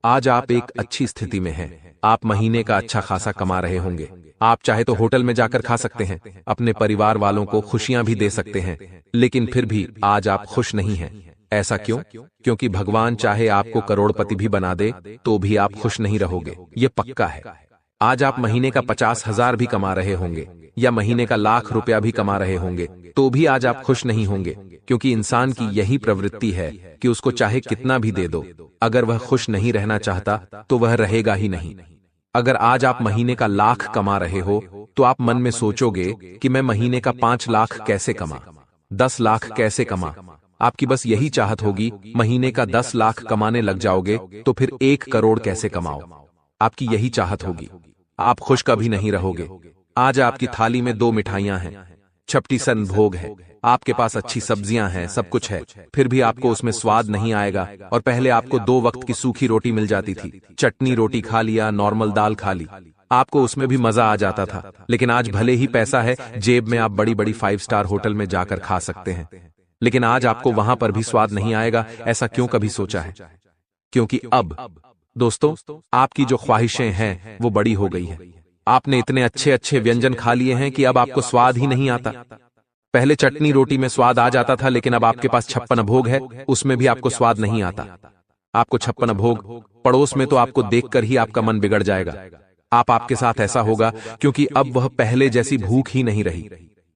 आज आप एक अच्छी स्थिति में हैं। आप महीने का अच्छा खासा कमा रहे होंगे। आप चाहे तो होटल में जाकर खा सकते हैं, अपने परिवार वालों को खुशियां भी दे सकते हैं, लेकिन फिर भी आज आप खुश नहीं हैं। ऐसा क्यों? क्योंकि भगवान चाहे आपको करोड़पति भी बना दे तो भी आप खुश नहीं रहोगे, ये पक्का है। आज आप महीने का 50,000 भी कमा रहे होंगे या महीने का लाख रुपया भी कमा रहे होंगे, तो भी आज आप खुश नहीं होंगे, क्योंकि इंसान की यही प्रवृत्ति है कि उसको चाहे कितना भी दे दो, अगर वह खुश नहीं रहना चाहता तो वह रहेगा ही नहीं। अगर आज आप महीने का लाख कमा रहे हो तो आप मन में सोचोगे कि मैं महीने का 5 लाख कैसे कमा, 10 लाख कैसे कमा। आपकी बस यही चाहत होगी, महीने का 10 लाख कमाने लग जाओगे तो फिर 1 करोड़ कैसे कमाओ। आपकी यही चाहत होगी। आप खुश कभी नहीं रहोगे। आज आपकी थाली में 2 मिठाइयां हैं, छपटी सन भोग है, आपके पास अच्छी सब्जियां हैं, सब कुछ है, फिर भी आपको उसमें स्वाद नहीं आएगा। और पहले आपको 2 वक्त की सूखी रोटी मिल जाती थी, चटनी रोटी खा लिया, नॉर्मल दाल खा ली, आपको उसमें भी मजा आ जाता था। लेकिन आज भले ही पैसा है जेब में, आप बड़ी बड़ी 5 स्टार होटल में जाकर खा सकते हैं, लेकिन आज आपको वहां पर भी स्वाद नहीं आएगा। ऐसा क्यों कभी सोचा है? क्योंकि अब दोस्तों आपकी जो ख्वाहिशें हैं वो बड़ी हो गई हैं। आपने इतने अच्छे अच्छे व्यंजन खा लिए हैं कि अब आपको स्वाद ही नहीं आता। पहले चटनी रोटी में स्वाद आ जाता था, लेकिन अब आपके पास 56 भोग है, उसमें भी आपको स्वाद नहीं आता। आपको 56 भोग पड़ोस में तो आपको देखकर ही आपका मन बिगड़ जाएगा। आपके साथ ऐसा होगा क्योंकि अब वह पहले जैसी भूख ही नहीं रही,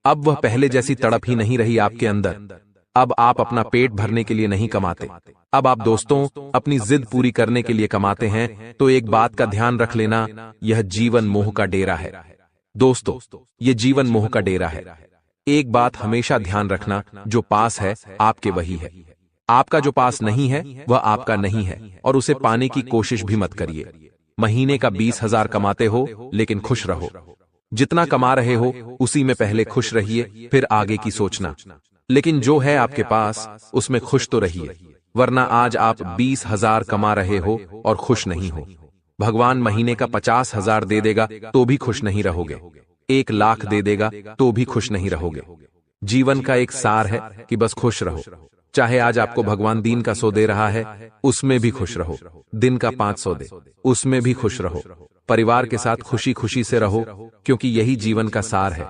अब वह पहले जैसी तड़प ही नहीं रही आपके अंदर। अब आप अपना पेट भरने के लिए नहीं कमाते, अब आप दोस्तों अपनी जिद पूरी करने के लिए कमाते हैं। तो एक बात का ध्यान रख लेना, यह जीवन मोह का डेरा है। दोस्तों ये जीवन मोह का डेरा है। एक बात हमेशा ध्यान रखना, जो पास है आपके वही है, आपका जो पास नहीं है वह आपका नहीं है, और उसे पाने की कोशिश भी मत करिए। महीने का 20,000 कमाते हो लेकिन खुश रहो। जितना कमा रहे हो उसी में पहले खुश रहिए, फिर आगे की सोचना। लेकिन जो है आपके पास उसमें खुश तो रहिए, वरना आज आप 20,000 कमा रहे हो और खुश नहीं हो। भगवान महीने का 50,000 दे देगा तो भी खुश नहीं रहोगे, 1 लाख दे देगा तो भी खुश नहीं रहोगे। जीवन का एक सार है कि बस खुश रहो। चाहे आज आपको भगवान दीन का 100 दे रहा है, उसमें भी खुश रहो। दिन का 500 दे, उसमें भी खुश रहो। परिवार के साथ खुशी खुशी से रहो, क्योंकि यही जीवन का सार है।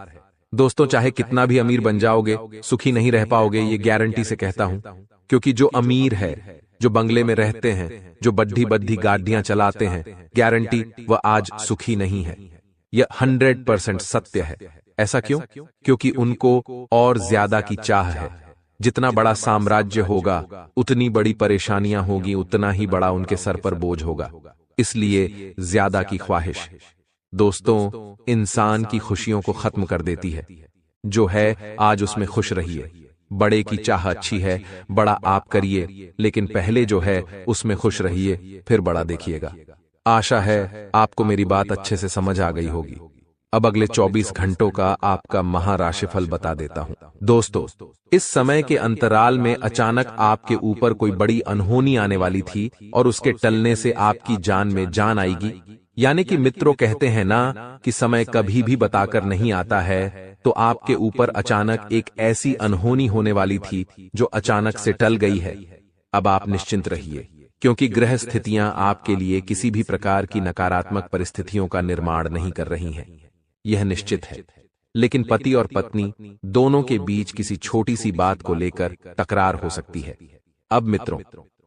दोस्तों, चाहे कितना भी अमीर बन जाओगे, सुखी नहीं रह पाओगे, ये गारंटी से कहता हूं। क्योंकि जो अमीर है, जो बंगले में रहते हैं, जो बड्ढी बड्ढी गाड़ियां चलाते हैं, गारंटी वह आज सुखी नहीं है। यह 100% सत्य है। ऐसा क्यों? क्योंकि उनको और ज्यादा की चाह है। जितना बड़ा साम्राज्य होगा, उतनी बड़ी परेशानियां होगी, उतना ही बड़ा उनके सर पर बोझ होगा। इसलिए ज्यादा की ख्वाहिश दोस्तों इंसान की खुशियों को खत्म कर देती है। जो है आज उसमें खुश रहिए। बड़े की चाह अच्छी है, बड़ा आप करिए, लेकिन पहले जो है उसमें खुश रहिए, फिर बड़ा देखिएगा। आशा है आपको मेरी बात अच्छे से समझ आ गई होगी। अब अगले 24 घंटों का आपका महाराशिफल बता देता हूं। दोस्तों, इस समय के अंतराल में अचानक आपके ऊपर कोई बड़ी अनहोनी आने वाली थी और उसके टलने से आपकी जान में जान आएगी। यानी कि मित्रों कहते हैं ना कि समय कभी भी बताकर नहीं आता है, तो आपके ऊपर अचानक एक ऐसी अनहोनी होने वाली थी जो अचानक से टल गई है। अब आप निश्चिंत रहिए, क्योंकि ग्रह स्थितियां आपके लिए किसी भी प्रकार की नकारात्मक परिस्थितियों का निर्माण नहीं कर रही हैं। यह निश्चित है। लेकिन पति और पत्नी दोनों के बीच किसी छोटी सी बात को लेकर तकरार हो सकती है। अब मित्रों,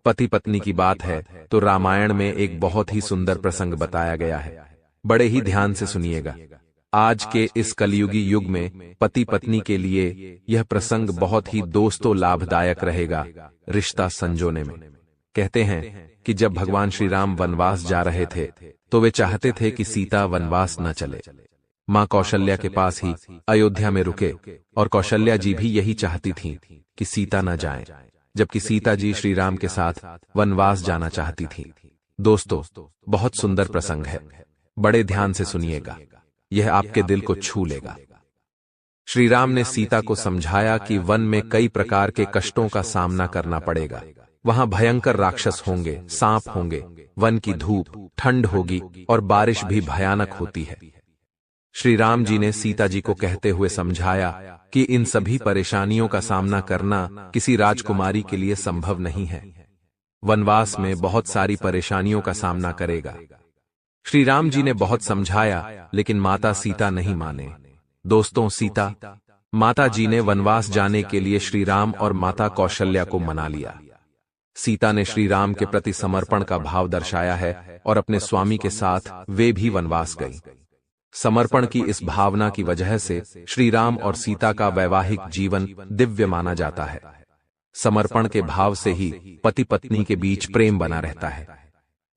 पति पत्नी की बात है तो रामायण में एक बहुत ही सुंदर प्रसंग बताया गया है। बड़े ही ध्यान से सुनिएगा। आज के इस कलयुगी युग में पति पत्नी के लिए यह प्रसंग बहुत ही दोस्तों लाभदायक रहेगा रिश्ता संजोने में। कहते हैं कि जब भगवान श्री राम वनवास जा रहे थे तो वे चाहते थे कि सीता वनवास न चले। मां कौशल्या के पास ही अयोध्या में रुके और कौशल्या जी भी यही चाहती थीं कि सीता न जाए, जबकि सीता जी श्री राम के साथ वनवास जाना चाहती थीं। दोस्तों, बहुत सुंदर प्रसंग है, बड़े ध्यान से सुनिएगा, यह आपके दिल को छू लेगा। श्री राम ने सीता को समझाया कि वन में कई प्रकार के कष्टों का सामना करना पड़ेगा। वहां भयंकर राक्षस होंगे, सांप होंगे, वन की धूप, ठंड होगी और बारिश भी भयानक होती है। श्री राम जी ने सीता जी को कहते हुए समझाया कि इन सभी परेशानियों का सामना करना किसी राजकुमारी के लिए संभव नहीं है। वनवास में बहुत सारी परेशानियों का सामना करेगा। श्री राम जी ने बहुत समझाया, लेकिन माता सीता नहीं माने। दोस्तों, माता जी ने वनवास जाने के लिए श्री राम और माता कौशल्या को मना लिया। सीता ने श्री राम के प्रति समर्पण का भाव दर्शाया है और अपने स्वामी के साथ वे भी वनवास गई। समर्पण की इस भावना की वजह से श्री राम और सीता का वैवाहिक जीवन दिव्य माना जाता है। समर्पण के भाव से ही पति पत्नी के बीच प्रेम बना रहता है।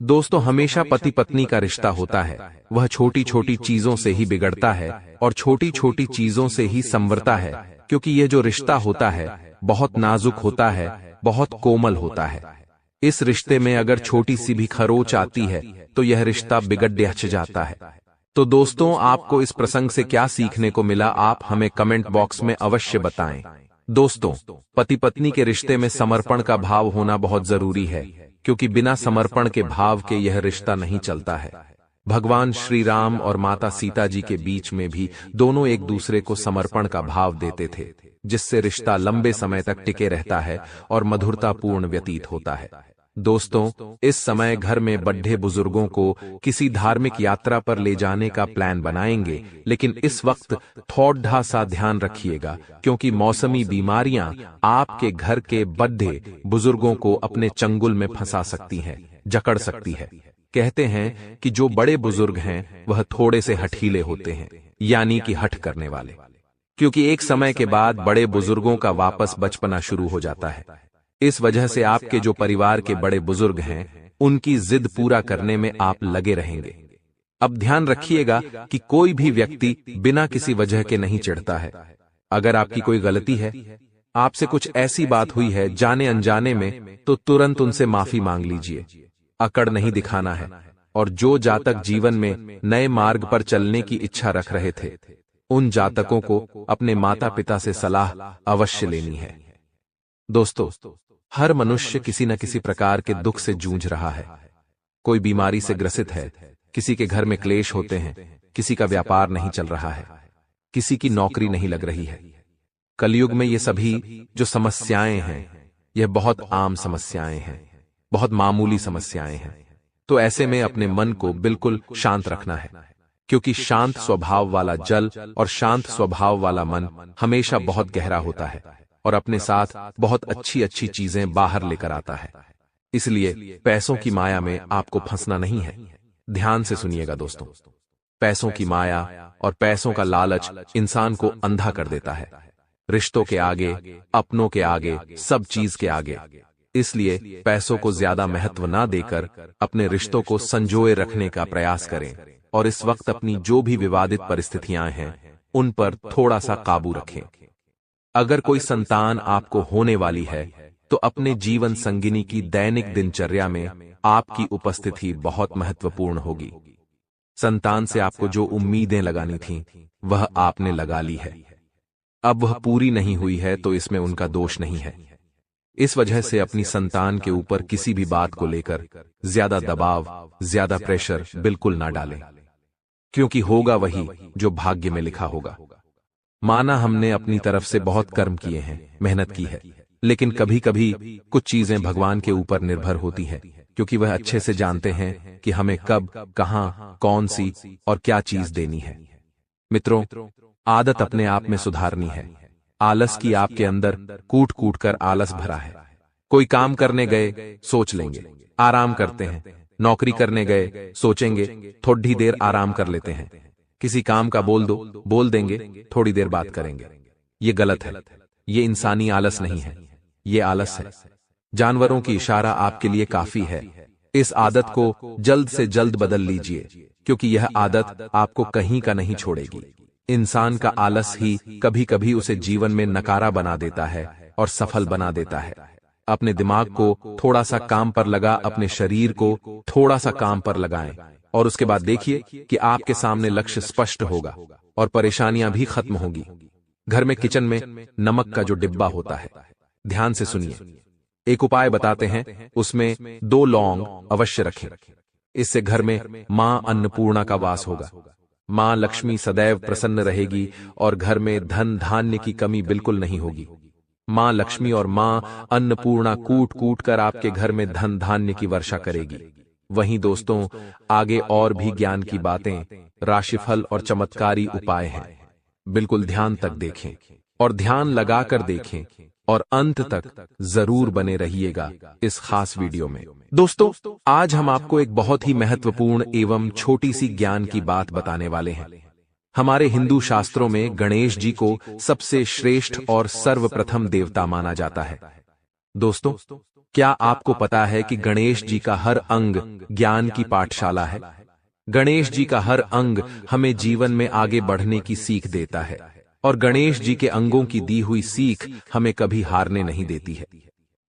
दोस्तों, हमेशा पति पत्नी का रिश्ता होता है, वह छोटी छोटी चीजों से ही बिगड़ता है और छोटी छोटी चीजों से ही संवरता है, क्योंकि यह जो रिश्ता होता है बहुत नाजुक होता है, बहुत कोमल होता है। इस रिश्ते में अगर छोटी सी भी खरोच आती है तो यह रिश्ता बिगड़ जाता है। तो दोस्तों, आपको इस प्रसंग से क्या सीखने को मिला, आप हमें कमेंट बॉक्स में अवश्य बताएं। दोस्तों, पति पत्नी के रिश्ते में समर्पण का भाव होना बहुत जरूरी है, क्योंकि बिना समर्पण के भाव के यह रिश्ता नहीं चलता है। भगवान श्री राम और माता सीता जी के बीच में भी दोनों एक दूसरे को समर्पण का भाव देते थे, जिससे रिश्ता लंबे समय तक टिके रहता है और मधुरतापूर्ण व्यतीत होता है। दोस्तों, इस समय घर में बड्ढे बुजुर्गों को किसी धार्मिक यात्रा पर ले जाने का प्लान बनाएंगे, लेकिन इस वक्त थोड़ा सा ध्यान रखिएगा, क्योंकि मौसमी बीमारियां आपके घर के बड्ढे बुजुर्गों को अपने चंगुल में फंसा सकती हैं, जकड़ सकती है। कहते हैं कि जो बड़े बुजुर्ग हैं वह थोड़े से हठीले होते हैं, यानी कि हठ करने वाले, क्योंकि एक समय के बाद बड़े बुजुर्गों का वापस बचपना शुरू हो जाता है। इस वजह से आपके जो परिवार के बड़े बुजुर्ग हैं उनकी जिद पूरा करने में आप लगे रहेंगे। अब ध्यान रखिएगा कि कोई भी व्यक्ति बिना किसी वजह के नहीं चिढ़ता है। अगर आपकी कोई गलती है, आपसे कुछ ऐसी बात हुई है जाने अनजाने में, तो तुरंत उनसे माफी मांग लीजिए। अकड़ नहीं दिखाना है। और जो जातक जीवन में नए मार्ग पर चलने की इच्छा रख रहे थे, उन जातकों को अपने माता पिता से सलाह अवश्य लेनी है। दोस्तों, हर मनुष्य किसी न किसी प्रकार के दुख से जूझ रहा है। कोई बीमारी से ग्रसित है, किसी के घर में क्लेश होते हैं, किसी का व्यापार नहीं चल रहा है, किसी की नौकरी नहीं लग रही है, कलयुग में ये सभी जो समस्याएं हैं, यह बहुत आम समस्याएं हैं, बहुत मामूली समस्याएं हैं। तो ऐसे में अपने मन को बिल्कुल शांत रखना है, क्योंकि शांत स्वभाव वाला जल और शांत स्वभाव वाला मन हमेशा बहुत गहरा होता है और अपने साथ बहुत अच्छी अच्छी चीजें बाहर लेकर आता है। इसलिए पैसों की माया में आपको फंसना नहीं है। ध्यान से सुनिएगा दोस्तों। पैसों की माया और पैसों का लालच इंसान को अंधा कर देता है, रिश्तों के आगे, अपनों के आगे, सब चीज के आगे। इसलिए पैसों को ज्यादा महत्व ना देकर अपने रिश्तों को संजोए रखने का प्रयास करें और इस वक्त अपनी जो भी विवादित परिस्थितियां हैं उन पर थोड़ा सा काबू रखें। अगर कोई संतान आपको होने वाली है तो अपने जीवन संगिनी की दैनिक दिनचर्या में आपकी उपस्थिति बहुत महत्वपूर्ण होगी। संतान से आपको जो उम्मीदें लगानी थीं वह आपने लगा ली है, अब वह पूरी नहीं हुई है तो इसमें उनका दोष नहीं है। इस वजह से अपनी संतान के ऊपर किसी भी बात को लेकर ज्यादा दबाव, ज्यादा प्रेशर बिल्कुल ना डालें, क्योंकि होगा वही जो भाग्य में लिखा होगा। माना हमने अपनी तरफ से बहुत कर्म किए हैं, मेहनत की है, लेकिन कभी कभी कुछ चीजें भगवान के ऊपर निर्भर होती हैं, क्योंकि वह अच्छे से जानते हैं कि हमें कब, कहां, कौन सी और क्या चीज देनी है। मित्रों, आदत अपने आप में सुधारनी है। आलस की आपके अंदर कूट कूट कर आलस भरा है। कोई काम करने गए सोच लेंगे, आराम करते हैं। नौकरी करने गए सोचेंगे, थोड़ी देर आराम कर लेते हैं। किसी काम का बोल दो, बोल देंगे, थोड़ी देर बात करेंगे। ये गलत है। ये इंसानी आलस नहीं है, ये आलस है। जानवरों की इशारा आपके लिए काफी है। इस आदत को जल्द से जल्द बदल लीजिए, क्योंकि यह आदत आपको कहीं का नहीं छोड़ेगी। इंसान का आलस ही कभी कभी उसे जीवन में नकारा बना देता है और सफल बना देता है। अपने दिमाग को थोड़ा सा काम पर लगा, अपने शरीर को थोड़ा सा काम पर लगाएं और उसके बाद देखिए कि आपके सामने लक्ष्य स्पष्ट होगा और परेशानियां भी खत्म होगी। घर में किचन में नमक का जो डिब्बा होता है, ध्यान से सुनिए। एक उपाय बताते हैं, उसमें 2 लौंग अवश्य रखें। इससे घर में मां अन्नपूर्णा का वास होगा। मां लक्ष्मी सदैव प्रसन्न रहेगी और घर में धन धान्य की कमी बिल्कुल नहीं होगी। मां लक्ष्मी और मां अन्नपूर्णा कूट कूट कर आपके घर में धन धान्य की वर्षा करेगी। वहीं दोस्तों, आगे और भी ज्ञान की बातें, राशिफल और चमत्कारी उपाय हैं। बिल्कुल ध्यान तक देखें और ध्यान लगाकर देखें और अंत तक जरूर बने रहिएगा इस खास वीडियो में। दोस्तों, आज हम आपको एक बहुत ही महत्वपूर्ण एवं छोटी सी ज्ञान की बात बताने वाले हैं। हमारे हिंदू शास्त्रों में गणेश जी को सबसे श्रेष्ठ और सर्वप्रथम देवता माना जाता है। दोस्तों, क्या आपको पता है कि गणेश जी का हर अंग ज्ञान की पाठशाला है? गणेश जी का हर अंग हमें जीवन में आगे बढ़ने की सीख देता है और गणेश जी के अंगों की दी हुई सीख हमें कभी हारने नहीं देती है।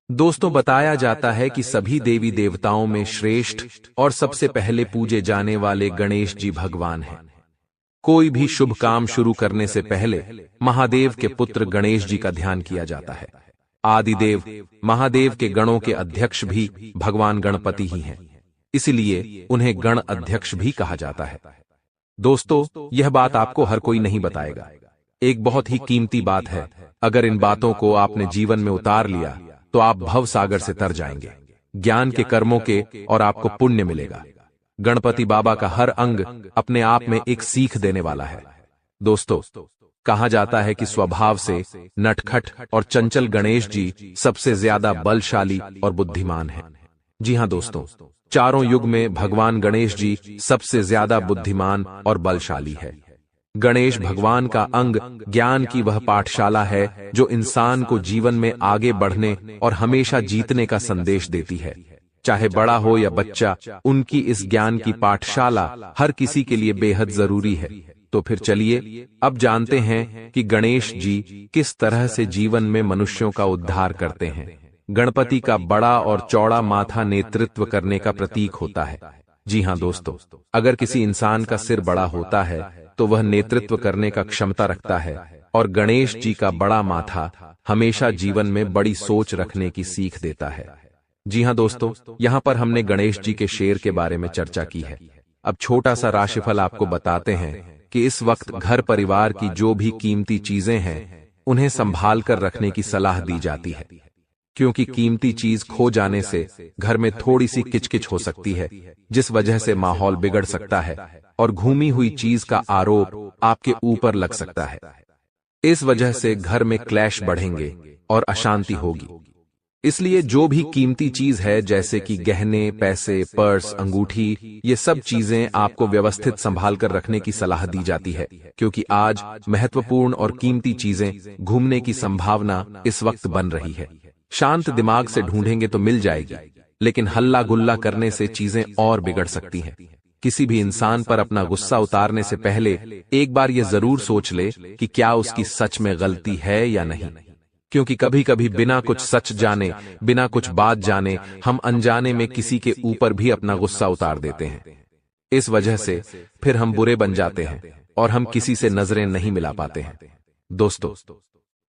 दोस्तों, बताया जाता है कि सभी देवी देवताओं में श्रेष्ठ और सबसे पहले पूजे जाने वाले गणेश जी भगवान हैं। कोई भी शुभ काम शुरू करने से पहले महादेव के पुत्र गणेश जी का ध्यान किया जाता है। आदिदेव महादेव के गणों के अध्यक्ष भी भगवान गणपति ही हैं, इसलिए उन्हें गण अध्यक्ष भी कहा जाता है। दोस्तों, यह बात आपको हर कोई नहीं बताएगा। एक बहुत ही कीमती बात है। अगर इन बातों को आपने जीवन में उतार लिया तो आप भव सागर से तर जाएंगे, ज्ञान के कर्मों के, और आपको पुण्य मिलेगा। गणपति बाबा का हर अंग अपने आप में एक सीख देने वाला है। दोस्तों, कहा जाता है कि स्वभाव से नटखट और चंचल गणेश जी सबसे ज्यादा बलशाली और बुद्धिमान हैं। जी हां दोस्तों, चारों युग में भगवान गणेश जी सबसे ज्यादा बुद्धिमान और बलशाली है। गणेश भगवान का अंग ज्ञान की वह पाठशाला है जो इंसान को जीवन में आगे बढ़ने और हमेशा जीतने का संदेश देती है। चाहे बड़ा हो या बच्चा, उनकी इस ज्ञान की पाठशाला हर किसी के लिए बेहद जरूरी है। तो फिर चलिए अब जानते हैं कि गणेश जी किस तरह से जीवन में मनुष्यों का उद्धार करते हैं। गणपति का बड़ा और चौड़ा माथा नेतृत्व करने का प्रतीक होता है। जी हां दोस्तों, अगर किसी इंसान का सिर बड़ा होता है तो वह नेतृत्व करने का क्षमता रखता है, और गणेश जी का बड़ा माथा हमेशा जीवन में बड़ी सोच रखने की सीख देता है। जी हां दोस्तों, यहां पर हमने गणेश जी के शेर के बारे में चर्चा की है। अब छोटा सा राशिफल आपको बताते हैं कि इस वक्त घर परिवार की जो भी कीमती चीजें हैं उन्हें संभाल कर रखने की सलाह दी जाती है, क्योंकि कीमती चीज खो जाने से घर में थोड़ी सी किचकिच हो सकती है, जिस वजह से माहौल बिगड़ सकता है और घूमी हुई चीज का आरोप आपके ऊपर लग सकता है। इस वजह से घर में क्लैश बढ़ेंगे और अशांति होगी। इसलिए जो भी कीमती चीज है, जैसे कि गहने, पैसे, पर्स, अंगूठी, ये सब चीजें आपको व्यवस्थित संभाल कर रखने की सलाह दी जाती है, क्योंकि आज महत्वपूर्ण और कीमती चीजें घूमने की संभावना इस वक्त बन रही है। शांत दिमाग से ढूंढेंगे तो मिल जाएगी, लेकिन हल्ला गुल्ला करने से चीजें और बिगड़ सकती हैं। किसी भी इंसान पर अपना गुस्सा उतारने से पहले एक बार यह जरूर सोच ले कि क्या उसकी सच में गलती है या नहीं, क्योंकि कभी कभी बिना कुछ सच जाने, बिना कुछ बात जाने, हम अनजाने में किसी के ऊपर भी अपना गुस्सा उतार देते हैं। इस वजह से फिर हम बुरे बन जाते हैं और हम किसी से नजरें नहीं मिला पाते हैं। दोस्तों,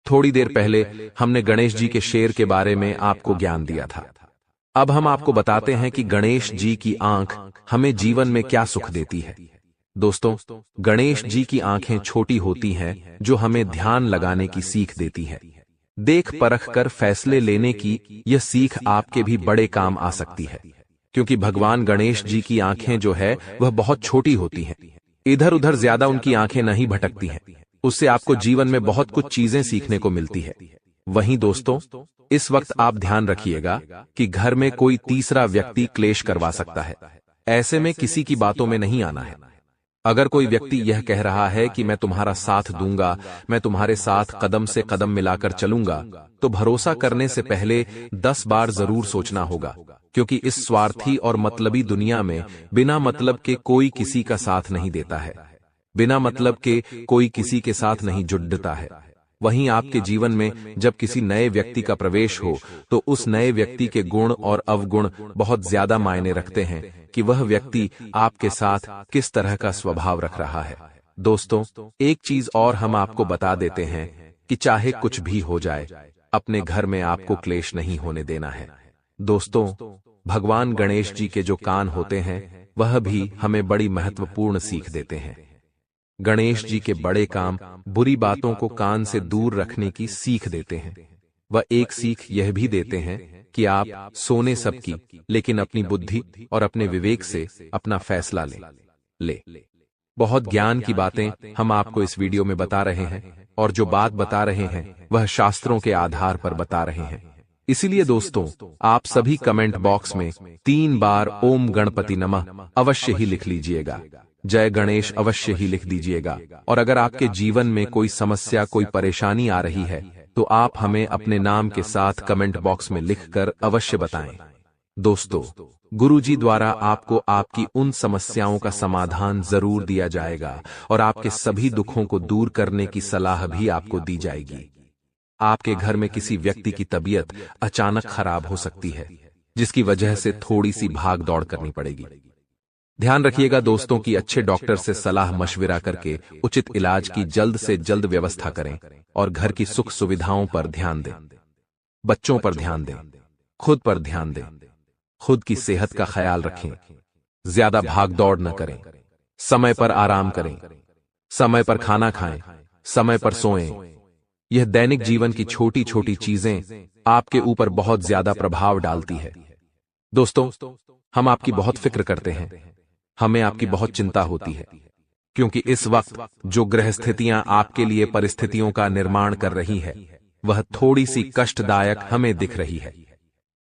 थोड़ी देर पहले हमने गणेश जी के शेर के बारे में आपको ज्ञान दिया था। अब हम आपको बताते हैं कि गणेश जी की आंख हमें जीवन में क्या सुख देती है। दोस्तों, गणेश जी की आंखें छोटी होती हैं, जो हमें ध्यान लगाने की सीख देती है। देख परख कर फैसले लेने की यह सीख आपके भी बड़े काम आ सकती है, क्योंकि भगवान गणेश जी की आंखें जो है वह बहुत छोटी होती हैं। इधर उधर ज्यादा उनकी आंखें नहीं भटकती हैं। उससे आपको जीवन में बहुत कुछ चीजें सीखने को मिलती है। वहीं दोस्तों, इस वक्त आप ध्यान रखिएगा कि घर में कोई तीसरा व्यक्ति क्लेश करवा सकता है। ऐसे में किसी की बातों में नहीं आना है। अगर कोई व्यक्ति यह कह रहा है कि मैं तुम्हारा साथ दूंगा, मैं तुम्हारे साथ कदम से कदम मिलाकर चलूंगा, तो भरोसा करने से पहले 10 बार जरूर सोचना होगा, क्योंकि इस स्वार्थी और मतलबी दुनिया में बिना मतलब के कोई किसी का साथ नहीं देता है, बिना मतलब के कोई किसी के साथ नहीं जुड़ता है। वहीं आपके जीवन में जब किसी नए व्यक्ति का प्रवेश हो, तो उस नए व्यक्ति के गुण और अवगुण बहुत ज्यादा मायने रखते हैं कि वह व्यक्ति आपके साथ किस तरह का स्वभाव रख रहा है। दोस्तों, एक चीज और हम आपको बता देते हैं कि चाहे कुछ भी हो जाए, अपने घर में आपको क्लेश नहीं होने देना है। दोस्तों, भगवान गणेश जी के जो कान होते हैं, वह भी हमें बड़ी महत्वपूर्ण सीख देते हैं। गणेश जी के बड़े काम बुरी बातों को कान से दूर रखने की सीख देते हैं। वह एक सीख यह भी देते हैं कि आप सोने सबकी, लेकिन अपनी बुद्धि और अपने विवेक से अपना फैसला ले। बहुत ज्ञान की बातें हम आपको इस वीडियो में बता रहे हैं, और जो बात बता रहे हैं वह शास्त्रों के आधार पर बता रहे हैं। इसीलिए दोस्तों, आप सभी कमेंट बॉक्स में 3 बार ओम गणपति नमः अवश्य ही लिख लीजिएगा, जय गणेश अवश्य ही लिख दीजिएगा। और अगर आपके जीवन में कोई समस्या, कोई परेशानी आ रही है, तो आप हमें अपने नाम के साथ कमेंट बॉक्स में लिखकर अवश्य बताएं। दोस्तों, गुरुजी द्वारा आपको आपकी उन समस्याओं का समाधान जरूर दिया जाएगा और आपके सभी दुखों को दूर करने की सलाह भी आपको दी जाएगी। आपके घर में किसी व्यक्ति की तबीयत अचानक खराब हो सकती है, जिसकी वजह से थोड़ी सी भाग दौड़ करनी पड़ेगी। ध्यान रखिएगा दोस्तों कि अच्छे डॉक्टर से सलाह मशविरा करके उचित इलाज की जल्द से जल्द व्यवस्था करें और घर की सुख सुविधाओं पर ध्यान दें। बच्चों पर ध्यान दें, खुद पर ध्यान दें, खुद की सेहत का ख्याल रखें, ज्यादा भाग दौड़ न करें, समय पर आराम करें, समय पर खाना खाएं, समय पर सोएं। यह दैनिक जीवन की छोटी छोटी चीजें आपके ऊपर बहुत ज्यादा प्रभाव डालती है। दोस्तों, हम आपकी बहुत फिक्र करते हैं, हमें आपकी बहुत चिंता होती है, क्योंकि इस वक्त जो ग्रह स्थितियां आपके लिए परिस्थितियों का निर्माण कर रही है, वह थोड़ी सी कष्टदायक हमें दिख रही है।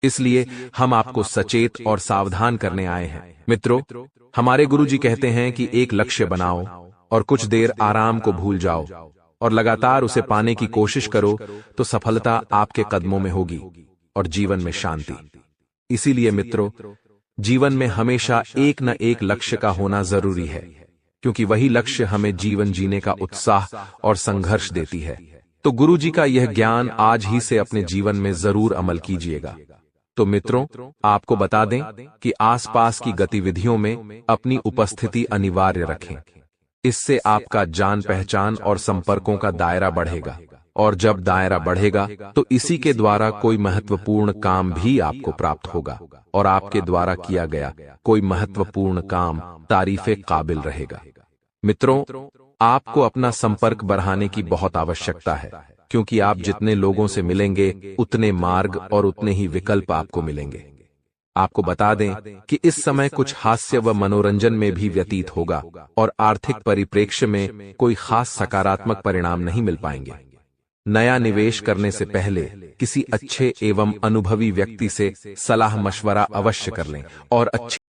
इसलिए हम आपको सचेत और सावधान करने आए हैं। मित्रों, हमारे गुरुजी कहते हैं कि एक लक्ष्य बनाओ और कुछ देर आराम को भूल जाओ और लगातार उसे पाने की कोशिश करो, तो सफलता आपके कदमों में होगी और जीवन में शांति। इसीलिए मित्रों, जीवन में हमेशा एक न एक लक्ष्य का होना जरूरी है, क्योंकि वही लक्ष्य हमें जीवन जीने का उत्साह और संघर्ष देती है। तो गुरुजी का यह ज्ञान आज ही से अपने जीवन में जरूर अमल कीजिएगा। तो मित्रों, आपको बता दें कि आसपास की गतिविधियों में अपनी उपस्थिति अनिवार्य रखें। इससे आपका जान पहचान और संपर्कों का दायरा बढ़ेगा, और जब दायरा बढ़ेगा तो इसी के द्वारा कोई महत्वपूर्ण काम भी आपको प्राप्त होगा, और आपके द्वारा किया गया कोई महत्वपूर्ण काम तारीफे काबिल रहेगा। मित्रों, आपको अपना संपर्क बढ़ाने की बहुत आवश्यकता है, क्योंकि आप जितने लोगों से मिलेंगे उतने मार्ग और उतने ही विकल्प आपको मिलेंगे। आपको बता दें कि इस समय कुछ हास्य व मनोरंजन में भी व्यतीत होगा और आर्थिक परिप्रेक्ष्य में कोई खास सकारात्मक परिणाम नहीं मिल पाएंगे। नया निवेश करने से पहले किसी अच्छे एवं अनुभवी व्यक्ति से सलाह मशवरा अवश्य कर लें और अच्छे